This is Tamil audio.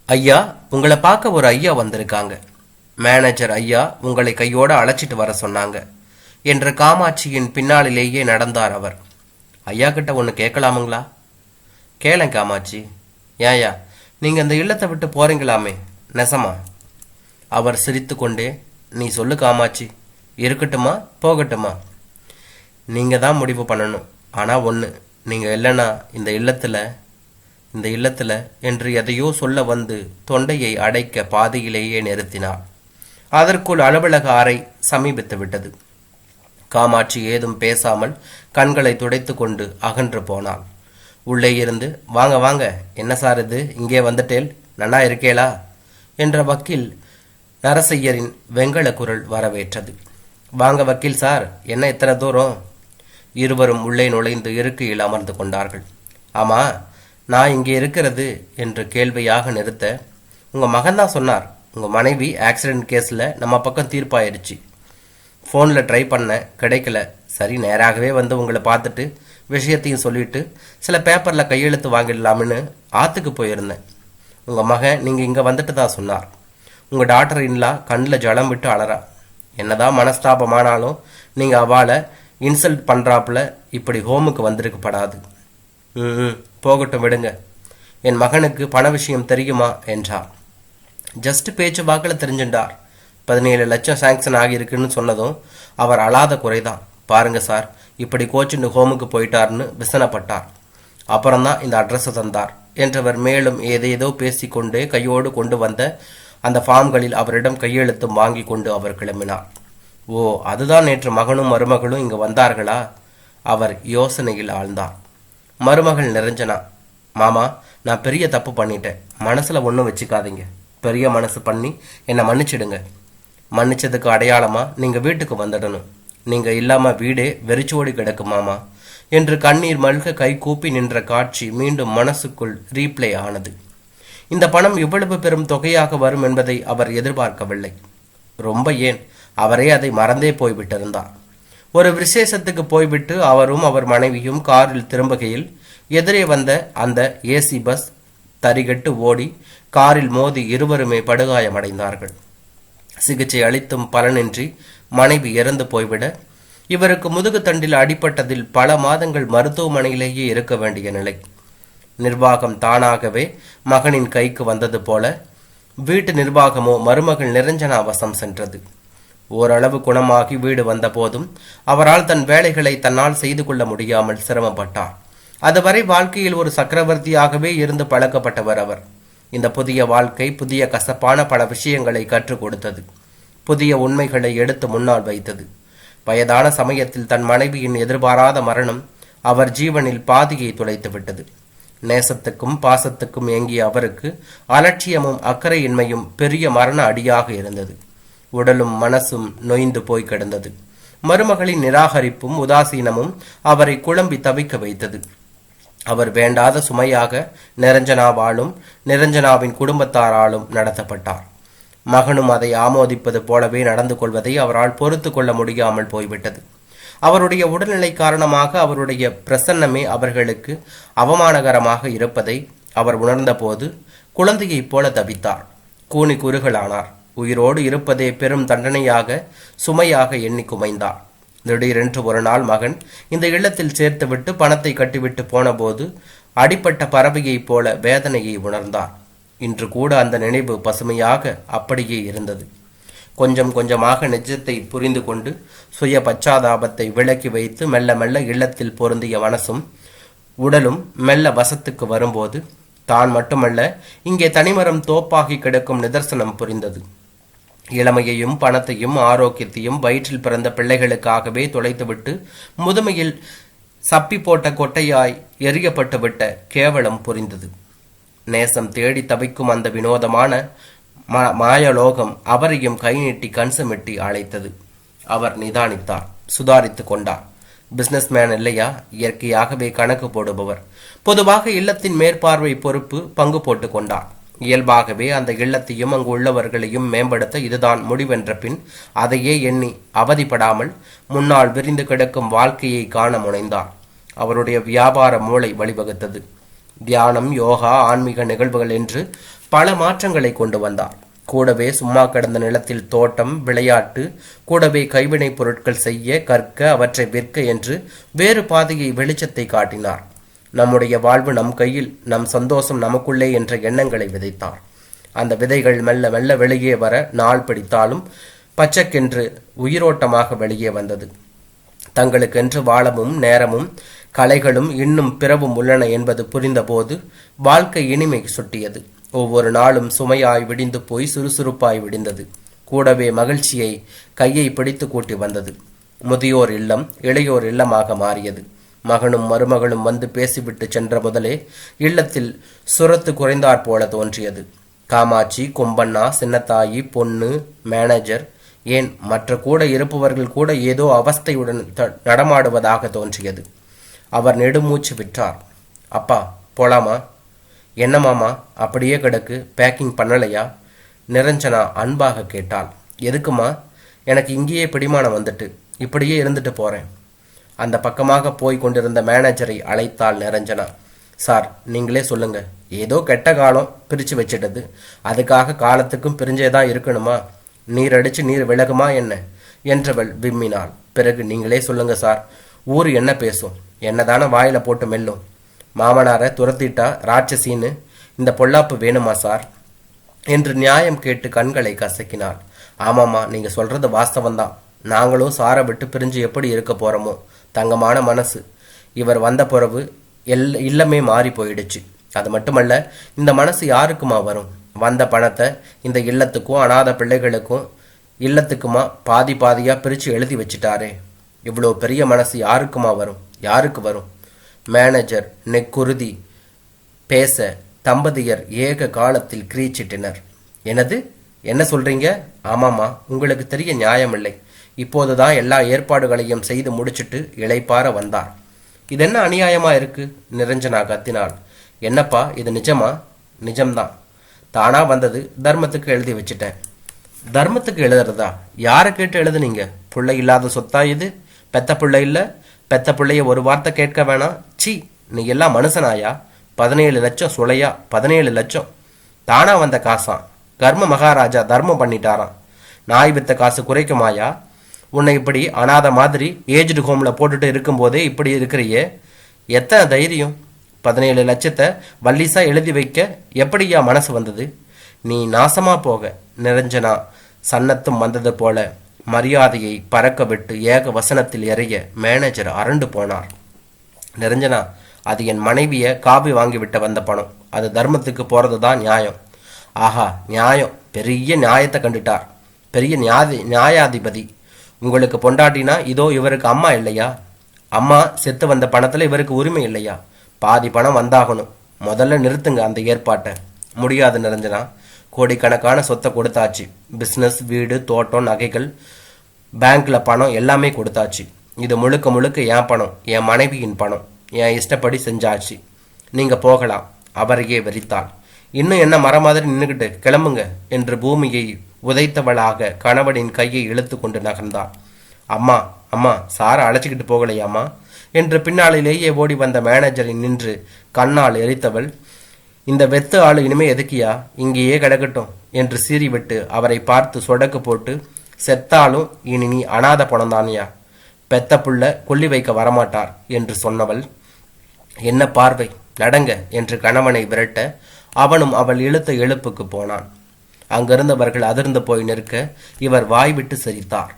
ஐயா, உங்களை பார்க்க ஒரு ஐயா வந்திருக்காங்க. மேனேஜர் ஐயா உங்களை கையோட அழைச்சிட்டு வர சொன்னாங்க என்ற காமாட்சியின் பின்னாளிலேயே நடந்தார் அவர். ஐயா கிட்ட ஒன்று கேட்கலாமுங்களா? கேளேன் காமாட்சி. ஏயா, நீங்க அந்த இல்லத்தை விட்டு போறீங்களாமே, நெசமா? அவர் சிரித்து கொண்டே, நீ சொல்லு காமாட்சி, இருக்கட்டுமா போகட்டுமா? நீங்க தான் முடிவு பண்ணணும். ஆனா ஒன்று, நீங்க இல்லைன்னா இந்த இல்லத்துல என்று எதையோ சொல்ல வந்து தொண்டையை அடைக்க பாதியிலேயே நிறுத்தினார். அதற்குள் அலுவலக அறை சமீபித்து விட்டது. காமாட்சி ஏதும் பேசாமல் கண்களை துடைத்து கொண்டு அகன்று போனாள். உள்ளே இருந்து, வாங்க வாங்க, என்ன சார் இது, இங்கே வந்துட்டேல், நன்னா இருக்கேளா என்ற வக்கீல் நரசையரின் வெங்கல குரல் வரவேற்றது. வாங்க வக்கீல் சார், என்ன இத்தனை தூரம்? இருவரும் உள்ளே நுழைந்து இருக்கையில் அமர்ந்து கொண்டார்கள். ஆமா, நான் இங்கே இருக்கிறது என்று கேள்வியாக நிறுத்த, உங்க மகன்தான் சொன்னார், உங்க மனைவி ஆக்சிடென்ட் கேஸில் நம்ம பக்கம் தீர்ப்பாயிருச்சு. ஃபோனில் ட்ரை பண்ண கிடைக்கல. சரி, நேராகவே வந்து உங்களை பார்த்துட்டு விஷயத்தையும் சொல்லிட்டு சில பேப்பரில் கையெழுத்து வாங்கிடலாம்னு ஆற்றுக்கு போயிருந்தேன். உங்கள் மகன் நீங்கள் இங்கே வந்துட்டு தான் சொன்னார். உங்கள் டாக்டர் இன்லா கண்ணில் ஜலம் விட்டு அலறா. என்னதான் மனஸ்தாபமானாலும் நீங்கள் அவளை இன்சல்ட் பண்ணுறாப்புல இப்படி ஹோமுக்கு வந்திருக்கப்படாது. போகட்டும் விடுங்க. என் மகனுக்கு பண விஷயம் தெரியுமா என்றார். ஜஸ்ட் பேச்சு வாக்கில் தெரிஞ்சுட்டார். 17 லட்சம் சாங்ஷன் ஆகியிருக்குன்னு சொன்னதும் அவர் அழாத குறைதான். பாருங்க சார், இப்படி கோச்சின்னு ஹோமுக்கு போயிட்டார்னு விசனப்பட்டார். அப்புறம்தான் இந்த அட்ரஸை தந்தார் என்றவர் மேலும் ஏதேதோ பேசிக்கொண்டே கையோடு கொண்டு வந்த அந்த ஃபார்ம்களில் அவரிடம் கையெழுத்தும் வாங்கி கொண்டு அவர் கிளம்பினார். ஓ, அதுதான் நேற்று மகனும் மருமகளும் இங்கு வந்தார்களா? அவர் யோசனையில் ஆழ்ந்தார். மருமகள் நிரஞ்சனா, மாமா, நான் பெரிய தப்பு பண்ணிட்டேன், மனசுல ஒன்றும் வச்சுக்காதீங்க, பெரிய மனசு பண்ணி என்னை மன்னிச்சிடுங்க. மன்னிச்சதுக்கு அடையாளமா நீங்க வீட்டுக்கு வந்துடணும். நீங்க இல்லாம வீடே வெறிச்சோடி கிடக்கு மாமா என்று கண்ணீர் மல்க கை கூப்பி நின்ற காட்சி மீண்டும் மனசுக்குள் ரீப்ளே ஆனது. இந்த பணம் இவ்வளவு பெரும் தொகையாக வரும் என்பதை அவர் எதிர்பார்க்கவில்லை. ரொம்ப ஏன், அவரே அதை மறந்தே போய்விட்டிருந்தார். ஒரு விசேஷத்துக்கு போய்விட்டு அவரும் அவர் மனைவியும் காரில் திரும்புகையில் எதிரே வந்த அந்த ஏசி பஸ் தரிகட்டு ஓடி காரில் மோதி இருவருமே படுகாயமடைந்தார்கள். சிகிச்சை அளித்தும் பலனின்றி மனைவி இறந்து போய்விட இவருக்கு முதுகு தண்டில் அடிபட்டதில் பல மாதங்கள் மருத்துவமனையிலேயே இருக்க வேண்டிய நிலை. நிர்வாகம் தானாகவே மகனின் கைக்கு வந்தது போல வீட்டு நிர்வாகமோ மருமகள் நிரஞ்சனா வசம் சென்றது. ஓரளவு குணமாகி வீடு வந்த போதும் அவரால் தன் வேலைகளை தன்னால் செய்து கொள்ள முடியாமல் சிரமப்பட்டார். அதுவரை வாழ்க்கையில் ஒரு சக்கரவர்த்தியாகவே இருந்து பழக்கப்பட்டவர் அவர். இந்த புதிய வாழ்க்கை புதிய கசப்பான பல விஷயங்களை கற்றுக் கொடுத்தது. புதிய உண்மைகளை எடுத்து முன்னால் வைத்தது. வயதான சமயத்தில் தன் மனைவியின் எதிர்பாராத மரணம் அவர் ஜீவனில் பாதியை துளைத்து விட்டது. நேசத்துக்கும் பாசத்துக்கும் ஏங்கிய அவருக்கு அலட்சியமும் அக்கறையின்மையும் பெரிய மரண அடியாக இருந்தது. உடலும் மனசும் நொய்ந்து போய் கிடந்தது. மருமகளின் நிராகரிப்பும் உதாசீனமும் அவரை குழம்பி தவிக்க வைத்தது. அவர் வேண்டாத சுமையாக நிரஞ்சனாவாலும் நிரஞ்சனாவின் குடும்பத்தாராலும் நடத்தப்பட்டார். மகனும் அதை ஆமோதிப்பது போலவே நடந்து கொள்வதை அவரால் பொறுத்து கொள்ள முடியாமல் போய்விட்டது. அவருடைய உடல்நிலை காரணமாக அவருடைய பிரசன்னமே அவர்களுக்கு அவமானகரமாக இருப்பதை அவர் உணர்ந்தபோது குழந்தையைப் போல தவித்தார். கூனி குறுகலானார். உயிரோடு இருப்பதே பெரும் தண்டனையாக சுமையாக எண்ணி குமைந்தார். திடீரென்று ஒரு நாள் மகன் இந்த இல்லத்தில் சேர்த்துவிட்டு பணத்தை கட்டிவிட்டு போனபோது அடிப்பட்ட பறவையைப் போல வேதனையை உணர்ந்தார். இன்று கூட அந்த நினைவு பசுமையாக அப்படியே இருந்தது. கொஞ்சம் கொஞ்சமாக நிஜத்தை புரிந்து கொண்டு சுய பச்சாதாபத்தை விலக்கி வைத்து மெல்ல மெல்ல இல்லத்தில் பொருந்திய மனசும் உடலும் மெல்ல வசத்துக்கு வரும்போது தான் மட்டுமல்ல, இங்கே தனிமரம் தோப்பாகி கிடக்கும் நிதர்சனம் புரிந்தது. இளமையையும் பணத்தையும் ஆரோக்கியத்தையும் வயிற்றில் பிறந்த பிள்ளைகளுக்காகவே தொலைத்துவிட்டு முதுமையில் சப்பி போட்ட கொட்டையாய் எரியப்பட்டு விட்ட கேவலம் புரிந்தது. நேசம் தேடி தவிக்கும் அந்த வினோதமான மாயலோகம் அவரையும் கை நீட்டி கண்சமிட்டி அழைத்தது. அவர் நிதானித்தார், சுதாரித்து கொண்டார். பிசினஸ் மேன் இல்லையா, இயற்கையாகவே கணக்கு போடுபவர். பொதுவாக இல்லத்தின் மேற்பார்வை பொறுப்பு பங்கு போட்டு கொண்டார். இயல்பாகவே அந்த இல்லத்தையும் அங்கு உள்ளவர்களையும் மேம்படுத்த இதுதான் முடிவென்ற பின் அதையே எண்ணி அவதிப்படாமல் முன்னால் விரிந்து கிடக்கும் வாழ்க்கையை காண முனைந்தார். அவருடைய வியாபார மூளை வழிவகுத்தது. தியானம், யோகா, ஆன்மீக நிகழ்வுகள் என்று பல மாற்றங்களை கொண்டு வந்தார். கூடவே சும்மா கிடந்த நிலத்தில் தோட்டம், விளையாட்டு, கூடவே கைவினைப் பொருட்கள் செய்ய, கற்க, அவற்றை விற்க என்று வேறு பாதையை, வெளிச்சத்தை காட்டினார். நம்முடைய வாழ்வு நம் கையில், நம் சந்தோஷம் நமக்குள்ளே என்ற எண்ணங்களை விதைத்தார். அந்த விதைகள் மெல்ல மெல்ல வெளியே வர நாள் பிடித்தாலும் பச்சைக்கென்று உயிரோட்டமாக வெளியே வந்தது. தங்களுக்கென்று வாழவும் நேரமும் கலைகளும் இன்னும் பிறவும் உள்ளன என்பது புரிந்தபோது வாழ்க்கை இனிமை சுட்டியது. ஒவ்வொரு நாளும் சுமையாய் விடிந்து போய் சுறுசுறுப்பாய் விடிந்தது. கூடவே மகிழ்ச்சியை கையை பிடித்து கூட்டி வந்தது. முதியோர் இல்லம் இளையோர் இல்லமாக மாறியது. மகனும் மருமகளும் வந்து பேசிவிட்டு சென்ற முதலே இல்லத்தில் சுரத்து குறைந்தாற் போல தோன்றியது. காமாட்சி, கொம்பண்ணா, சின்னத்தாயி, பொண்ணு, மேனேஜர், ஏன் மற்ற கூட இருப்பவர்கள் கூட ஏதோ அவஸ்தையுடன் நடமாடுவதாக தோன்றியது. அவர் நெடுமூச்சு விட்டார். அப்பா போலாமா? என்ன மாமா அப்படியே கிடக்கு, பேக்கிங் பண்ணலையா? நிரஞ்சனா அன்பாக கேட்டாள். எதுக்குமா? எனக்கு இங்கேயே பிடிமானம் வந்துட்டு, இப்படியே இருந்துட்டு போறேன். அந்த பக்கமாக போய் கொண்டிருந்த மேனேஜரை அழைத்தாள் நிரஞ்சனா. சார் நீங்களே சொல்லுங்க, ஏதோ கெட்ட காலம் பிரிச்சு வச்சிட்டது, அதுக்காக காலத்துக்கும் பிரிஞ்சேதான் இருக்கணுமா? நீர் அடிச்சு நீர் விலகுமா என்ன என்றவள் விம்மினாள். பிறகு நீங்களே சொல்லுங்க சார், ஊரு என்ன பேசும்? என்னதான வாயில போட்டு மெல்லும். மாமனாரை துரத்திட்டா ராட்சசின்னு இந்த பொல்லாப்பு வேணுமா சார் என்று நியாயம் கேட்டு கண்களை கசக்கினாள். ஆமாம்மா, நீங்க சொல்றது வாஸ்தவந்தான். நாங்களும் சாரை விட்டு பிரிஞ்சு எப்படி இருக்க போறோமோ. தங்கமான மனசு. இவர் வந்த பிறகு இல்லமே மாறி போயிடுச்சு. அது மட்டுமல்ல, இந்த மனசு யாருக்குமா வரும்? வந்த பணத்தை இந்த இல்லத்துக்கும் அனாதை பிள்ளைகளுக்கும் இல்லத்துக்குமா பாதி பாதியா பிரிச்சு எழுதி வச்சிட்டாரே. இவ்வளோ பெரிய மனசு யாருக்குமா வரும்? யாருக்கு வரும்? மேனேஜர் நெக்குருதி பேச தம்பதியர் ஏக காலத்தில் கிரீச்சிட்டனர். எனது என்ன சொல்றீங்க? ஆமாமா, உங்களுக்கு தெரிய நியாயமில்லை. இப்போதுதான் எல்லா ஏற்பாடுகளையும் செய்து முடிச்சிட்டு இளைப்பார வந்தார். இது என்ன அநியாயமா இருக்கு? நிரஞ்சனா கத்தினாள். என்னப்பா இது நிஜமா? நிஜம்தான். தானா வந்தது, தர்மத்துக்கு எழுதி வச்சிட்டேன். தர்மத்துக்கு எழுதுறதா? யாரை கேட்டு எழுதுனீங்க? பிள்ளை இல்லாத சொத்தா இது? பெத்த பிள்ளை இல்ல? பெத்த பிள்ளைய ஒரு வார்த்தை கேட்க வேணாம்? சி, நீ எல்லாம் மனுஷனாயா? 17 லட்சம் சுளையா? 17 லட்சம் தானா வந்த காசாம். கர்ம மகாராஜா தர்மம் பண்ணிட்டாராம். நாய் வித்த காசு குறைக்குமாயா? உன்னை இப்படி அனாத மாதிரி ஏஜ்டு ஹோம்ல போட்டுட்டு இருக்கும் போதே இப்படி இருக்கிறியே, எத்தனை தைரியம்? 17 லட்சத்தை வள்ளிசா எழுதி வைக்க எப்படியா மனசு வந்தது? நீ நாசமா போக. நிரஞ்சனா சன்னத்தும் வந்தது போல மரியாதையை பறக்க விட்டு ஏக வசனத்தில் எறிய மேனேஜர் அரண்டு போனார். நிரஞ்சனா, அது என் மனைவிய காபி வாங்கிவிட்ட வந்த பணம். அது தர்மத்துக்கு போறதுதான் நியாயம். ஆஹா, நியாயம்! பெரிய நியாயத்தை கண்டுட்டார். பெரிய நியாயாதிபதி. உங்களுக்கு பொண்டாட்டினா இதோ இவருக்கு அம்மா இல்லையா? அம்மா செத்து வந்த பணத்துல இவருக்கு உரிமை இல்லையா? பாதி பணம் வந்தாகணும். முதல்ல நிறுத்துங்க அந்த ஏற்பாட்டை. முடியாது நிரஞ்சனா. கோடிக்கணக்கான சொத்தை கொடுத்தாச்சு. பிஸ்னஸ், வீடு, தோட்டம், நகைகள், பேங்க்ல பணம் எல்லாமே கொடுத்தாச்சு. இது முழுக்க முழுக்க என் பணம், என் மனைவியின் பணம். என் இஷ்டப்படி செஞ்சாச்சு. நீங்க போகலாம். அவரையே வெறித்தாள். இன்னும் என்ன மரம் மாதிரி நின்றுகிட்டு கிளம்புங்க என்று பூமியை உதைத்தவளாக கணவனின் கையை இழுத்து கொண்டு நகர்ந்தாள். அம்மா அம்மா, சாரை அழைச்சிக்கிட்டு போகலையாம்மா என்று பின்னாளிலேயே ஓடி வந்த மேனேஜரை நின்று கண்ணால் எரித்தவள், இந்த வெத்து ஆளு இனிமே எதுக்கியா? இங்கேயே கிடக்கட்டும் என்று சீறிவிட்டு அவரை பார்த்து சொடக்கு போட்டு, செத்தாலும் இனி நீ அனாத பணம்தானியா? பெத்த புள்ள கொல்லி வைக்க வரமாட்டார் என்று சொன்னவள், என்ன பார்வை, நடங்க என்று கணவனை விரட்ட அவனும் அவள் இழுத்த எழுப்புக்கு போனான். அங்கிருந்தவர்கள் அதிர்ந்து போய் நிற்க இவர் வாய்விட்டு சிரித்தார்.